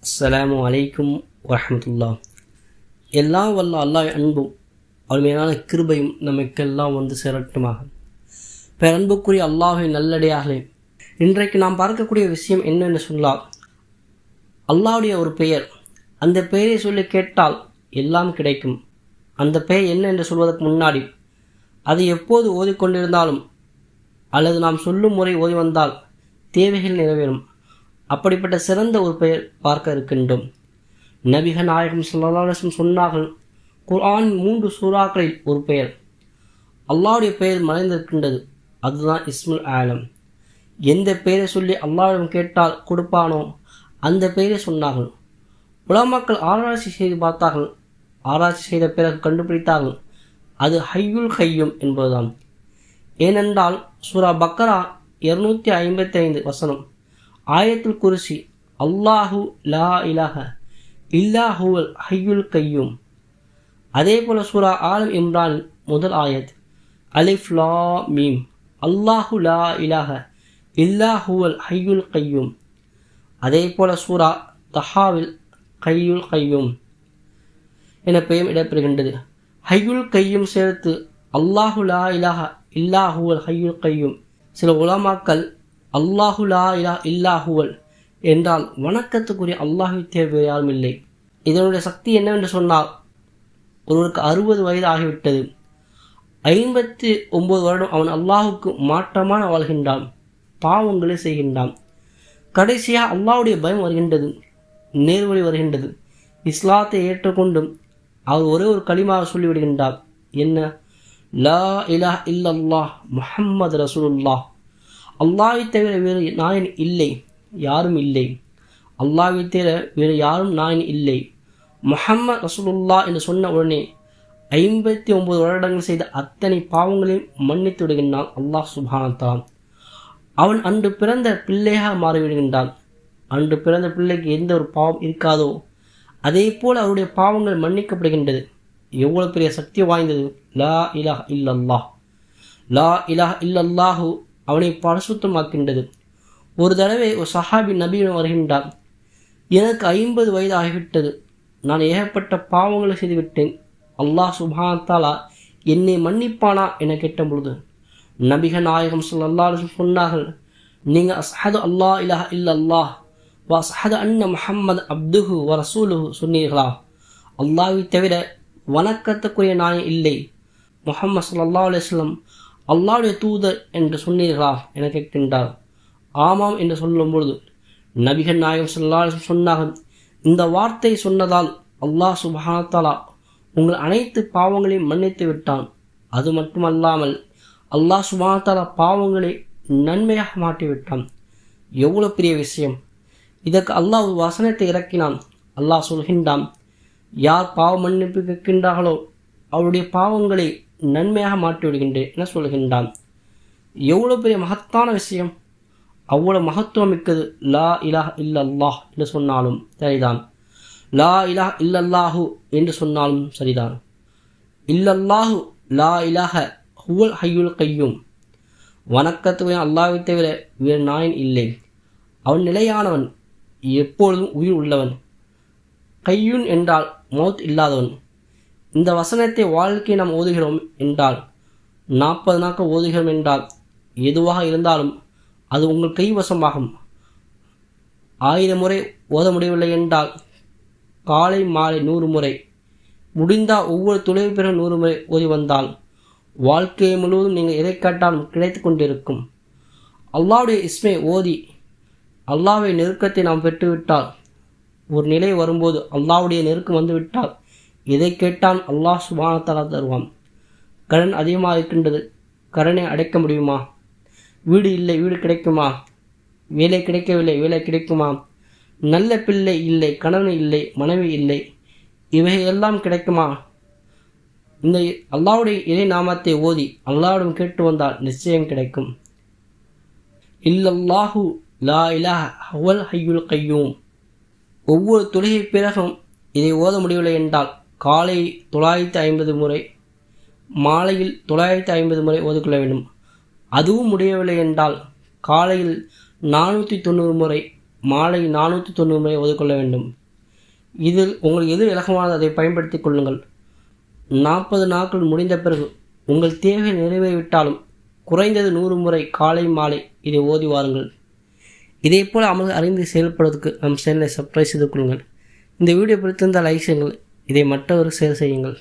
அஸ்ஸலாமு அலைக்கும் வரஹ்மத்துல்லாஹ். எல்லாம் வல்ல அல்லாஹ் அன்பும் அவர் மேலான கிருபையும் நமக்கெல்லாம் வந்து சேரட்டுமாக. பேரன்புக்குரிய அல்லாஹ்வின் நல்லடியார்களே, இன்றைக்கு நாம் பார்க்கக்கூடிய விஷயம் என்னென்னு சொன்னால், அல்லாஹ்வுடைய ஒரு பெயர். அந்த பெயரை சொல்லி கேட்டால் எல்லாம் கிடைக்கும். அந்த பெயர் என்ன என்று சொல்வதற்கு முன்னாடி அதை எப்போது ஓதிக்கொண்டிருந்தாலும் அல்லது நாம் சொல்லும் முறை ஓதி வந்தால் தேவைகள் நிறைவேறும். அப்படிப்பட்ட சிறந்த ஒரு பெயர் பார்க்க இருக்கின்றோம். நபிகள் நாயகம் ஸல்லல்லாஹு அலைஹி வஸல்லம் சொன்னார்கள், குர்ஆன் 3 சூறாக்களில் ஒரு பெயர் அல்லாஹ்வுடைய பெயர் மறைந்திருக்கின்றது. அதுதான் இஸ்முல் ஆலம். எந்த பெயரை சொல்லி அல்லாஹ்விடம் கேட்டால் கொடுப்பானோ அந்த பெயரை சொன்னார்கள். உலமாக்கள் ஆராய்ச்சி செய்து பார்த்தார்கள். ஆராய்ச்சி செய்த பிறகு கண்டுபிடித்தார்கள், அது ஹய்யுல் கய்யூம் என்பதுதான். ஏனென்றால் சூரா பக்கரா 255 வசனம், ஆயத்துல் குர்சி, அல்லாஹு லா இலாஹ இல்லா ஹுவல் ஹய்யுல் கய்யூம். அதே போல சூரா ஆலம் இம்ரான் முதல் ஆயத், அலிஃப் லாம் மீம், அல்லாஹு லா இலாஹ இல்லா ஹுவல் ஹய்யுல் கய்யூம். அதே போல சூரா தஹாவில் ஹய்யுல் கய்யூம் என பெயர் இடம்பெறுகின்றது. ஹய்யுல் கய்யூம் சேர்த்து அல்லாஹு லா இலாஹ இல்லா ஹுவல் ஹய்யுல் கய்யூம். சில உலமாக்கள் அல்லாஹு லா இலாஹ இல்லா ஹுவல் என்றால் வணக்கத்துக்குரிய அல்லாஹ்வை தேவை யாரும் இல்லை. இதனுடைய சக்தி என்னவென்று சொன்னால், ஒருவருக்கு 60 வயது ஆகிவிட்டது, 59 வருடம் அவன் அல்லாஹுக்கு மாற்றமான வாழ்கின்றான், பாவங்களை செய்கின்றான். கடைசியாக அல்லாஹ்வுடைய பயம் வருகின்றது, நேர்வழி வருகின்றது. இஸ்லாத்தை ஏற்றுக்கொண்டும் அவர் ஒரே ஒரு கலிமாவை சொல்லிவிடுகின்றார். என்ன? லா இலாஹ இல்லல்லாஹ் முஹம்மது ரசூலுல்லாஹ். அல்லாஹ்வை தவிர வேறு நாயன் இல்லை, யாரும் இல்லை. அல்லாஹ்வை தவிர வேறு யாரும் நாயன் இல்லை, முஹம்மது ரசூலுல்லாஹ் என்று சொன்ன உடனே 59 வருடங்கள் செய்த அத்தனை பாவங்களையும் மன்னித்து விடுகின்றான் அல்லாஹ் சுப்ஹானஹு வ தஆலா. அவன் அன்று பிறந்த பிள்ளையாக மாறிவிடுகின்றான். அன்று பிறந்த பிள்ளைக்கு எந்த ஒரு பாவம் இருக்காதோ அதே போல் அவருடைய பாவங்கள் மன்னிக்கப்படுகின்றது. எவ்வளவு பெரிய சக்தி வாய்ந்தது! லா இலாஹ இல்லல்லாஹ். லா இலாஹ இல்லல்லாஹு அவனை பரிசுத்தமாக்கின்றது. ஒரு தடவை ஒரு சஹாபி நபியிடம் வருகின்றார். எனக்கு 50 வயது ஆகிவிட்டது, நான் ஏகப்பட்ட பாவங்களை செய்துவிட்டேன், அல்லாஹ் சுப்ஹானஹு வ தஆலா என்னை மன்னிப்பானா என கேட்ட பொழுது நபிகள் நாயகம் ஸல்லல்லாஹு அலைஹி வஸல்லம் சொன்னார்கள், நீங்கள் அஸ்ஹது அல்லாஹ் இலாஹ இல்லல்லாஹ் வ அஸ்ஹது அன்ன முஹம்மது அப்துஹு வ ரசூலுஹு சொன்னீர்களா? அல்லாஹ்வை தவிர வணக்கத்துக்குரிய நாயன் இல்லை, முஹம்மது ஸல்லல்லாஹு அலைஹி வஸல்லம் அல்லாஹ்வுடைய தூதர் என்று சொன்னீர்களா என கேட்கின்றார். ஆமாம் என்று சொல்லும் பொழுது நபிகள் நாயகம் ஸல்லல்லாஹு அலைஹி வஸல்லம் சொன்னார்கள், இந்த வார்த்தை சொன்னதால் அல்லாஹ் சுப்ஹானஹு வ தஆலா உங்கள் அனைத்து பாவங்களையும் மன்னித்து விட்டான். அது மட்டுமல்லாமல் அல்லாஹ் சுப்ஹானஹு வ தஆலா பாவங்களை நன்மையாக மாற்றிவிட்டான். எவ்வளவு பெரிய விஷயம்! இதற்கு அல்லாஹ் ஒரு வசனத்தை இறக்கினான். அல்லாஹ் சொல்கின்றான், யார் பாவ மன்னிப்பு கேட்கின்றார்களோ அவருடைய பாவங்களை நன்மையாக மாற்றிவிடுகின்றேன் என சொல்கின்றான். எவ்வளவு பெரிய மகத்தான விஷயம்! அவ்வளவு மகத்துவம் மிக்கது. லா இலாஹ இல்லல்லாஹ் என்று சொன்னாலும் சரிதான், லா இலாஹ இல்லல்லாஹு என்று சொன்னாலும் சரிதான். இல்லல்லாஹு லா இலாஹ ஹுவல் ஹய்யுல் கய்யூம். வணக்கத்துடைய அல்லாஹ்வை தவிர வேறு நாயன் இல்லை, அவன் நிலையானவன், எப்பொழுதும் உயிர் உள்ளவன். கையூன் என்றால் மௌத் இல்லாதவன். இந்த வசனத்தை வாழ்க்கையை நாம் ஓதுகிறோம் என்றால், 40 நாட்கள் ஓதுகிறோம் என்றால், எதுவாக இருந்தாலும் அது உங்கள் கைவசமாகும். 1000 முறை ஓத முடியவில்லை என்றால் காலை மாலை 100 முறை, முடிந்தால் ஒவ்வொரு துளைவு பிறகு 100 முறை ஓதி வந்தால் வாழ்க்கை முழுவதும் நீங்கள் எதை கேட்டாலும் கிடைத்து கொண்டிருக்கும். அல்லாஹ்வுடைய இஸ்மை ஓதி அல்லாஹ்வை நெருக்கத்தை நாம் பெற்றுவிட்டால், ஒரு நிலை வரும்போது அல்லாஹ்வுடைய நெருக்கம் வந்துவிட்டால் எதை கேட்டால் அல்லாஹ் சுப்ஹானஹு வ தஆலா தருவான். கடன் அதிகமாக இருக்கின்றது, கடனை அடைக்க முடியுமா? வீடு இல்லை, வீடு கிடைக்குமா? வேலை கிடைக்கவில்லை, வேலை கிடைக்குமா? நல்ல பிள்ளை இல்லை, கணவன் இல்லை, மனைவி இல்லை, இவையெல்லாம் கிடைக்குமா? இந்த அல்லாஹ்வுடைய இறை நாமத்தை ஓதி அல்லாஹ்விடம் கேட்டு வந்தால் நிச்சயம் கிடைக்கும். இல்லல்லாஹு லா இலாஹ ஹுவல் ஹய்யுல் கய்யூம். ஒவ்வொரு தொழுகை பிறகும் இதை ஓத முடியவில்லை என்றால் காலை 950 முறை, மாலையில் 950 முறை ஓதிக்கொள்ள வேண்டும். அதுவும் முடியவில்லை என்றால் காலையில் 490 முறை, மாலை 490 முறை ஓதிக்கொள்ள வேண்டும். இதில் உங்களுக்கு எது இலகுவானது அதை பயன்படுத்தி கொள்ளுங்கள். 40 நாட்கள் முடிந்த பிறகு உங்கள் தேவை நிறைவேறிவிட்டாலும் குறைந்தது 100 முறை காலை மாலை இதை ஓதி வாருங்கள். இதேபோல் அமல் அறிந்து செயல்படுவதற்கு நம் சேனலை சப்ஸ்கிரைப் செய்து கொள்ளுங்கள். இந்த வீடியோ பிடித்திருந்தால் லைக் செய்யுங்கள். இதை மற்றவருக்கு ஷேர் செய்யுங்கள்.